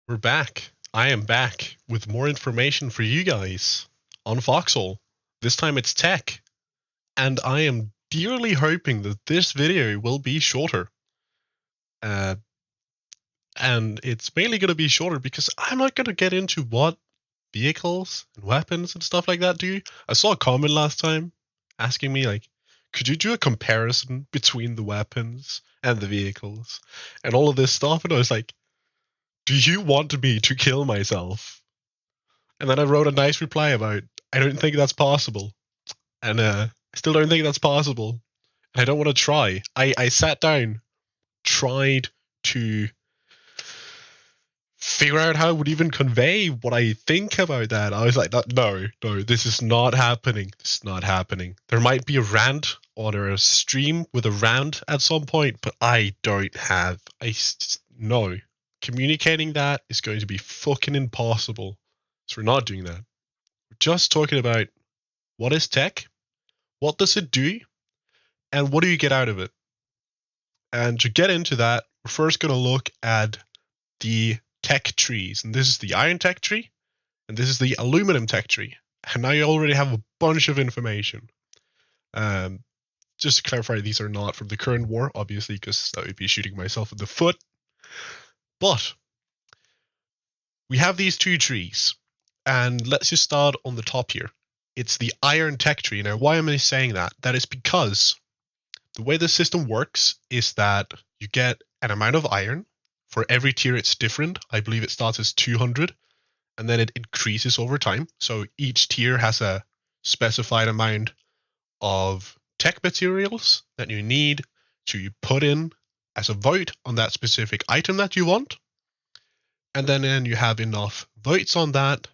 We're back. I am back with more information for you guys on Foxhole. This time it's tech, and I am dearly hoping that this video will be shorter. Uh, and it's mainly going to be shorter because I'm not going to get into what vehicles and weapons and stuff like that do. I saw a comment last time asking me, like, could you do a comparison between the weapons and the vehicles and all of this stuff? And I was like, do you want me to kill myself? And then I wrote a nice reply about, I don't think that's possible. And I still don't think that's possible. I don't want to try. I sat down, tried to figure out how I would even convey what I think about that. I was like, no, this is not happening. This is not happening. There might be a rant or a stream with a rant at some point, but I don't have. No. Communicating that is going to be fucking impossible. So we're not doing that. We're just talking about what is tech, what does it do, and what do you get out of it? And to get into that, we're first going to look at the tech trees. And this is the iron tech tree, and this is the aluminum tech tree. And now you already have a bunch of information. Just to clarify, these are not from the current war, obviously, because that would be shooting myself in the foot. But we have these two trees, and let's just start on the top here. It's the iron tech tree. Now, why am I saying that? That is because the way the system works is that you get an amount of iron. For every tier, it's different. I believe it starts as 200, and then it increases over time. So each tier has a specified amount of tech materials that you need to put in as a vote on that specific item that you want. And then you have enough votes on that,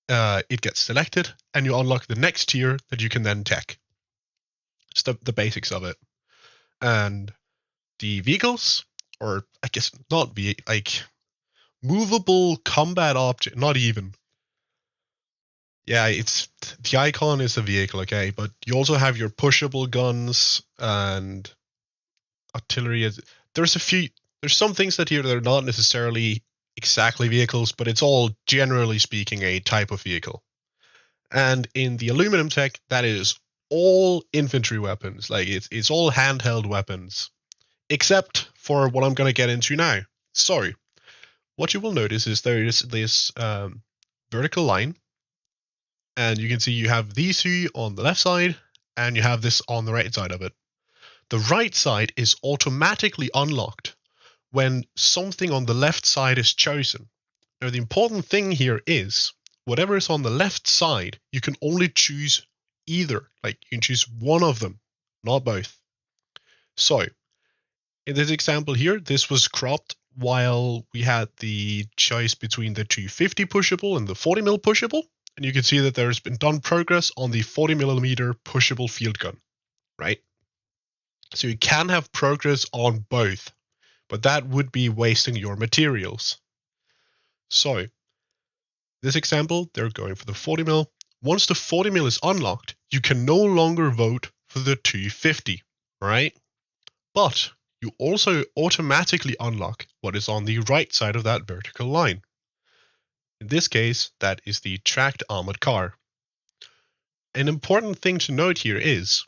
it gets selected, and you unlock the next tier that you can then tech. It's the basics of it. And the vehicles, or I guess not like movable combat object, not even. Yeah, it's the icon is a vehicle, okay, but you also have your pushable guns and artillery. There's some things that here that are not necessarily exactly vehicles, but it's all generally speaking a type of vehicle. And in the aluminum tech, that is all infantry weapons. Like it's all handheld weapons, except for what I'm going to get into now. So what you will notice is there is this vertical line, and you can see you have these two on the left side, and you have this on the right side of it. The right side is automatically unlocked when something on the left side is chosen. Now, the important thing here is whatever is on the left side, you can only choose either. Like, you can choose one of them, not both. So, in this example here, this was cropped while we had the choice between the 250 pushable and the 40 mil pushable. And you can see that there's been done progress on the 40 millimeter pushable field gun, right? So you can have progress on both, but that would be wasting your materials. So this example, they're going for the 40 mil. Once the 40 mil is unlocked, you can no longer vote for the 250, right? But you also automatically unlock what is on the right side of that vertical line. In this case, that is the tracked armored car. An important thing to note here is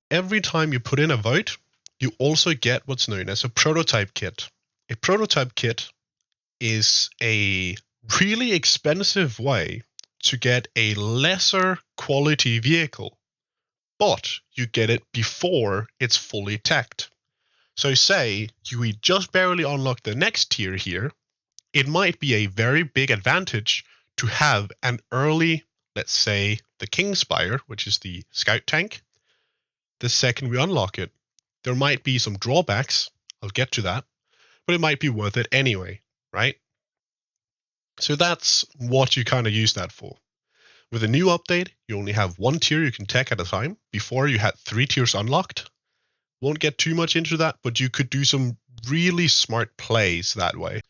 every time you put in a vote, you also get what's known as a prototype kit. A prototype kit is a really expensive way to get a lesser quality vehicle, but you get it before it's fully teched. So say you just barely unlock the next tier here, it might be a very big advantage to have an early, let's say, the Kingspire, which is the scout tank, the second we unlock it. There might be some drawbacks, I'll get to that, but it might be worth it anyway, right? So that's what you kind of use that for. With a new update, you only have one tier you can tech at a time. Before, you had 3 tiers unlocked. Won't get too much into that, but you could do some really smart plays that way.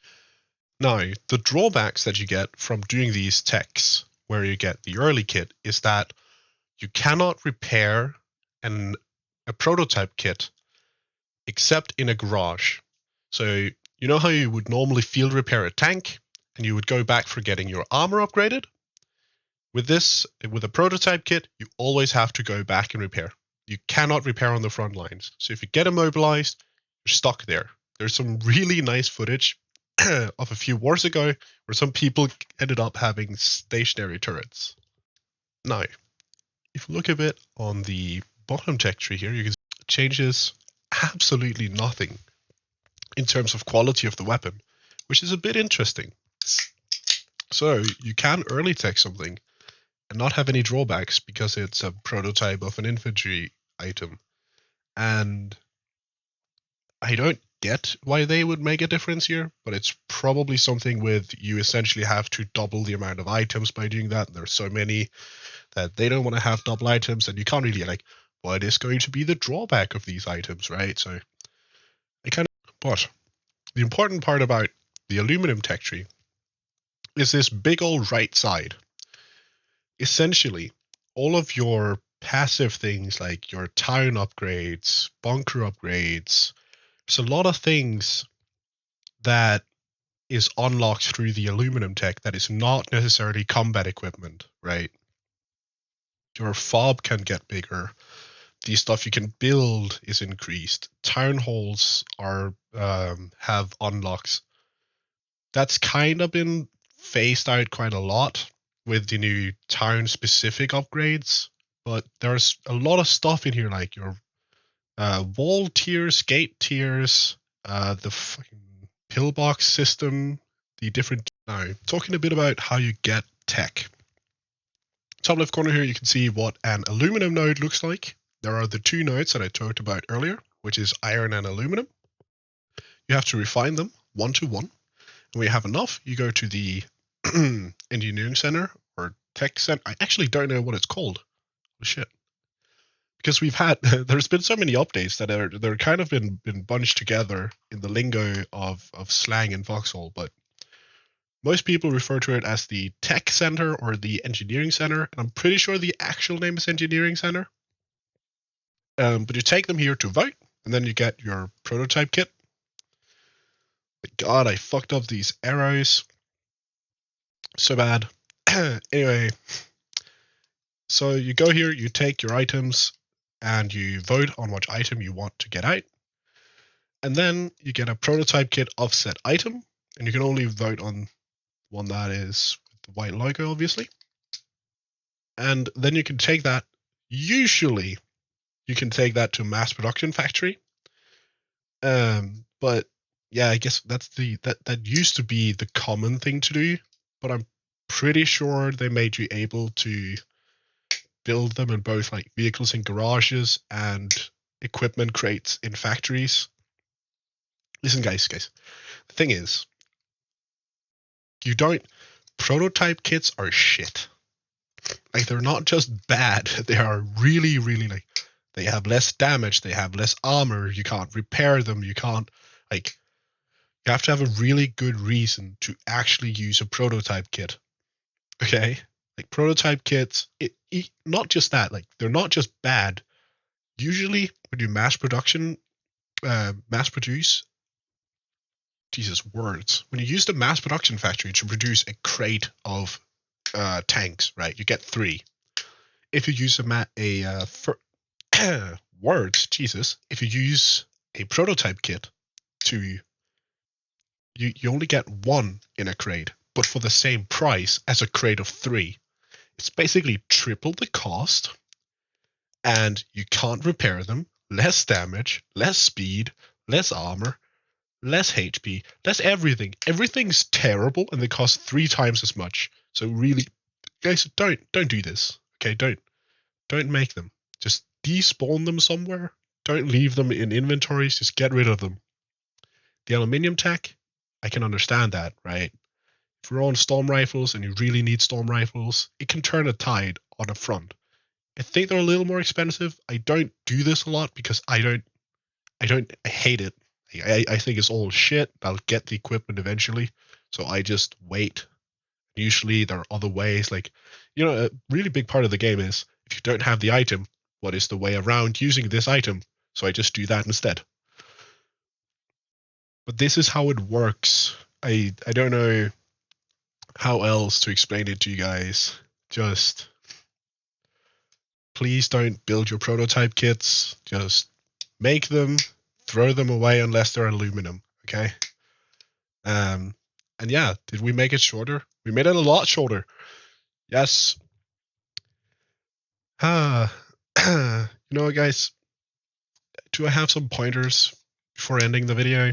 Now, the drawbacks that you get from doing these techs, where you get the early kit, is that you cannot repair a prototype kit except in a garage. So You know how you would normally field repair a tank and you would go back for getting your armor upgraded? With a prototype kit, you always have to go back and repair. You cannot repair on the front lines. So if you get immobilized, you're stuck there. There's some really nice footage of a few wars ago where some people ended up having stationary turrets. Now, if you look a bit on the bottom tech tree here, you can see it changes absolutely nothing in terms of quality of the weapon, which is a bit interesting. So you can early tech something and not have any drawbacks because it's a prototype of an infantry item. And I don't get why they would make a difference here, but it's probably something with you essentially have to double the amount of items by doing that. There's so many that they don't want to have double items, and you can't really like, what is going to be the drawback of these items, right? So I kind of, but the important part about the aluminum tech tree is this big old right side. Essentially, all of your passive things like your town upgrades, bunker upgrades, there's a lot of things that is unlocked through the aluminum tech that is not necessarily combat equipment, right? Your fob can get bigger. The stuff you can build is increased. Town halls are have unlocks. That's kind of been phased out quite a lot with the new town specific upgrades, but there's a lot of stuff in here like your wall tiers, gate tiers, the fucking pillbox system, the different. Now, talking a bit about how you get tech. Top left corner here, you can see what an aluminum node looks like. There are the two nodes that I talked about earlier, which is iron and aluminum. You have to refine them 1 to 1. And when you have enough, you go to the engineering center or tech center. I actually don't know what it's called. Oh, shit. Because there's been so many updates that they're kind of been bunched together in the lingo of slang in Foxhole, but most people refer to it as the tech center or the engineering center, and I'm pretty sure the actual name is engineering center. But you take them here to vote, and then you get your prototype kit. God, I fucked up these arrows so bad. Anyway, so you go here, you take your items, and you vote on which item you want to get out. And then you get a prototype kit of said item, and you can only vote on one that is with the white logo, obviously. And then you can take that, usually you can take that to mass production factory. But yeah, I guess that used to be the common thing to do, but I'm pretty sure they made you able to build them in both like vehicles in garages and equipment crates in factories. Listen, guys, the thing is, prototype kits are shit. Like, they're not just bad, they are really, really, like, they have less damage, they have less armor, you can't repair them, you have to have a really good reason to actually use a prototype kit. Okay? Like, prototype kits, not just that, like, they're not just bad. Usually, when you mass produce, Jesus, words. When you use the mass production factory to produce a crate of tanks, right, you get 3. If you use words, Jesus, if you use a prototype kit you only get 1 in a crate, but for the same price as a crate of 3. It's basically triple the cost, and you can't repair them. Less damage, less speed, less armor, less HP, less everything. Everything's terrible, and they cost 3 times as much. So really, guys, don't do this. Okay, don't make them. Just despawn them somewhere. Don't leave them in inventories. Just get rid of them. The aluminium tech, I can understand that, right? If you're on storm rifles and you really need storm rifles, it can turn a tide on a front. I think they're a little more expensive. I don't do this a lot because I hate it. I think it's all shit. I'll get the equipment eventually, so I just wait. Usually there are other ways, like, a really big part of the game is if you don't have the item, what is the way around using this item? So I just do that instead. But this is how it works. I don't know how else to explain it to you guys. Just please don't build your prototype kits. Just make them, throw them away unless they're aluminum. Okay. And yeah, did we make it shorter? We made it a lot shorter. Yes. You know what, guys? Do I have some pointers before ending the video?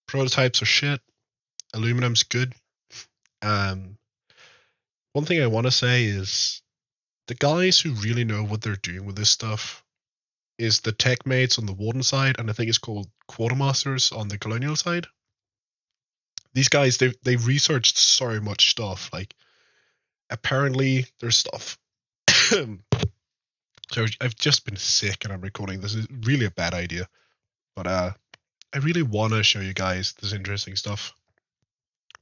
Prototypes are shit. Aluminum's good. One thing I want to say is the guys who really know what they're doing with this stuff is the tech mates on the Warden side, and I think it's called Quartermasters on the Colonial side. These guys, they've researched so much stuff. Like, apparently there's stuff. So I've just been sick and I'm recording. This is really a bad idea. But I really want to show you guys this interesting stuff.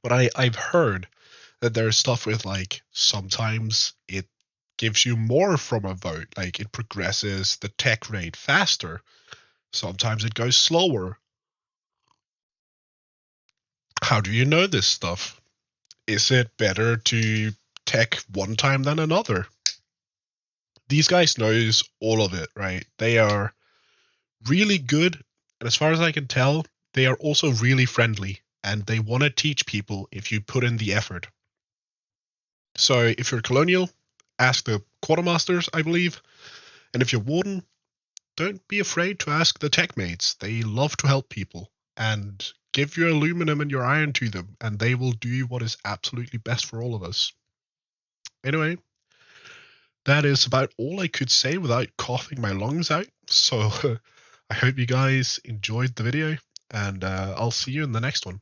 But I've heard that there's stuff with, like, sometimes it gives you more from a vote. Like, it progresses the tech rate faster. Sometimes it goes slower. How do you know this stuff? Is it better to tech one time than another? These guys knows all of it, right? They are really good, and as far as I can tell, they are also really friendly, and they want to teach people if you put in the effort. So if you're Colonial, ask the Quartermasters, I believe, and if you're Warden, don't be afraid to ask the tech mates. They love to help people, and give your aluminum and your iron to them, and they will do what is absolutely best for all of us. Anyway, that is about all I could say without coughing my lungs out. So I hope you guys enjoyed the video, and I'll see you in the next one.